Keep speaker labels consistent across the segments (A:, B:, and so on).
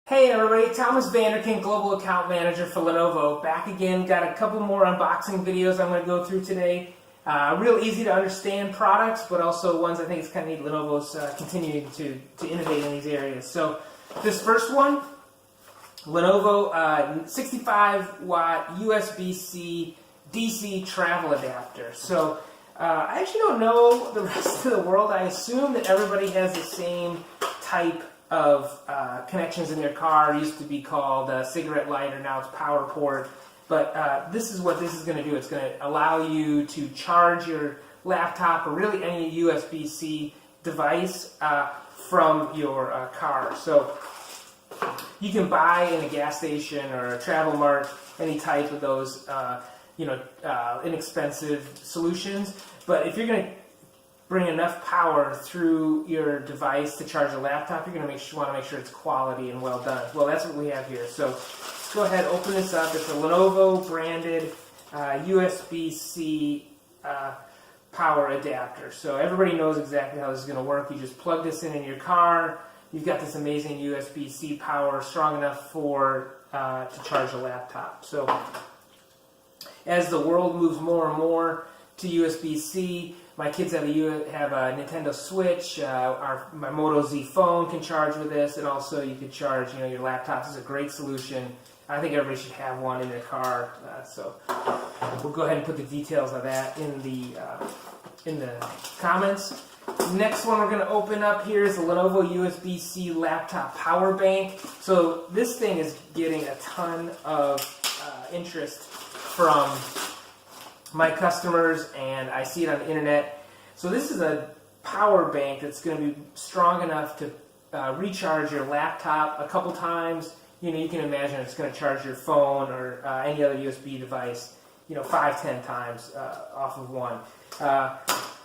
A: Hey everybody, Thomas Vanderkin, Global Account Manager for Lenovo. Back again, got a couple more unboxing videos I'm going to go through today. Real easy to understand products, but also ones I think it's kind of neat. Lenovo's continuing to innovate in these areas. So this first one, Lenovo 65 watt USB-C DC travel adapter. So I actually don't know the rest of the world. I assume that everybody has the same type of connections in their car. It used to be called cigarette lighter, now it's power port. But this is what this is going to do. It's going to allow you to charge your laptop or really any USB-C device from your car. So you can buy in a gas station or a travel mart any type of those inexpensive solutions. But if you're going to bring enough power through your device to charge a laptop, you're going to want to make sure it's quality and well done. Well, that's what we have here. So let's go ahead and open this up. It's a Lenovo branded USB-C power adapter. So everybody knows exactly how this is going to work. You just plug this in your car. You've got this amazing USB-C power strong enough for to charge a laptop. So as the world moves more and more to USB-C, my kids have a Nintendo Switch. My Moto Z phone can charge with this, and also you could charge your laptops. This is a great solution. I think everybody should have one in their car. So we'll go ahead and put the details of that in the comments. Next one we're going to open up here is the Lenovo USB-C laptop power bank. So this thing is getting a ton of interest from my customers, and I see it on the internet. So this is a power bank that's going to be strong enough to recharge your laptop a couple times. You can imagine it's going to charge your phone or any other USB device 5-10 times off of one.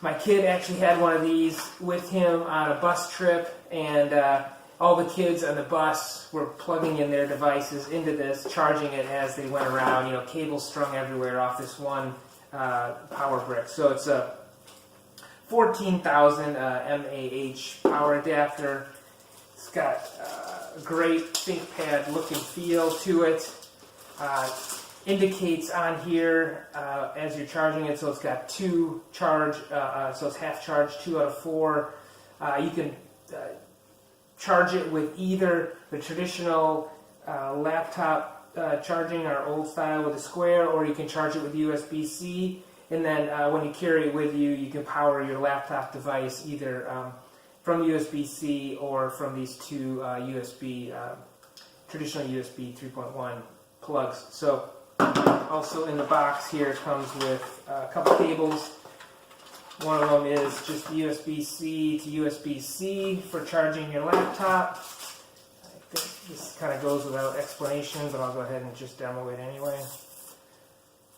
A: My kid actually had one of these with him on a bus trip, and all the kids on the bus were plugging in their devices into this, charging it as they went around, cables strung everywhere off this one power brick. So it's a 14,000 mAh power adapter. It's got a great ThinkPad look and feel to it. Indicates on here as you're charging it, so it's got two charge, so it's half charge, 2 out of 4. You can charge it with either the traditional laptop charging, our old style with a square, or you can charge it with USB-C, and then when you carry it with you, you can power your laptop device either from USB-C or from these two traditional USB 3.1 plugs. So also in the box here comes with a couple cables. One of them is just USB-C to USB-C for charging your laptop. I think this kind of goes without explanation, but I'll go ahead and just demo it anyway.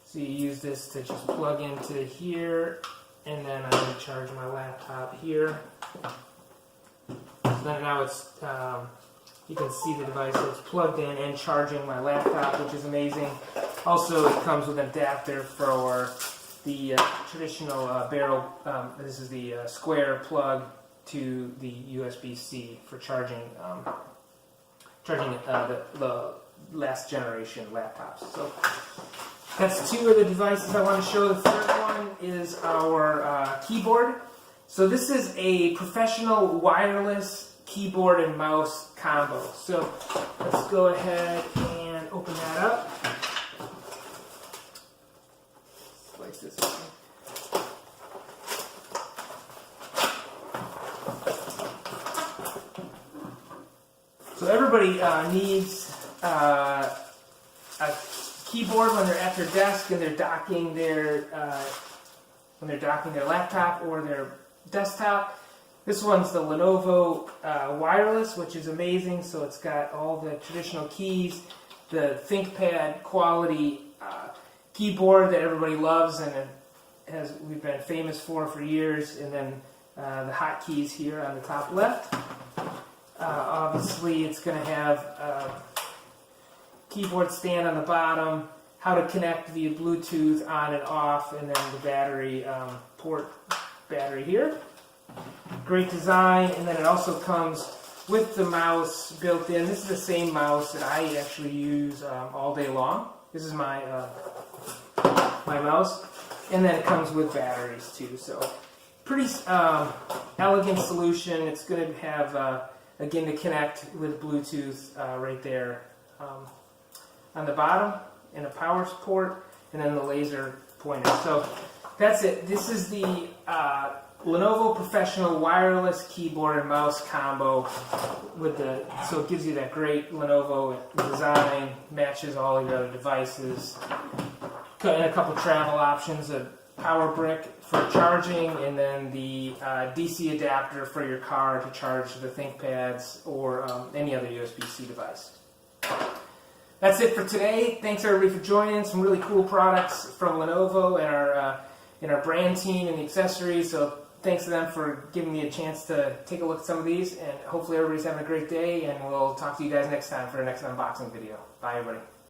A: So you use this to just plug into here, and then I'm going to charge my laptop here. So then now it's, you can see the device, so it's plugged in and charging my laptop, which is amazing. Also, it comes with an adapter for the traditional barrel. This is the square plug to the USB-C for charging the last generation laptops. So that's two of the devices I want to show. The third one is our keyboard. So this is a professional wireless keyboard and mouse combo. So let's go ahead and open that up. Slice this in. So everybody needs a keyboard when they're at their desk and they're docking their laptop or their desktop. This one's the Lenovo wireless, which is amazing. So it's got all the traditional keys, the ThinkPad quality keyboard that everybody loves and we've been famous for years, and then the hotkeys here on the top left. Obviously, it's going to have a keyboard stand on the bottom, how to connect via Bluetooth on and off, and then the battery port battery here. Great design, and then it also comes with the mouse built in. This is the same mouse that I actually use all day long. This is my my mouse, and then it comes with batteries too. So pretty elegant solution. It's going to have again to connect with Bluetooth right there on the bottom, and a power port, and then the laser pointer. So that's it. This is the Lenovo Professional Wireless Keyboard and Mouse Combo with so it gives you that great Lenovo design, matches all your other devices, and a couple travel options, a power brick for charging, and then the DC adapter for your car to charge the ThinkPads or any other USB-C device. That's it for today. Thanks everybody for joining. Some really cool products from Lenovo and our brand team and the accessories. So thanks to them for giving me a chance to take a look at some of these. And hopefully everybody's having a great day. And we'll talk to you guys next time for the next unboxing video. Bye everybody.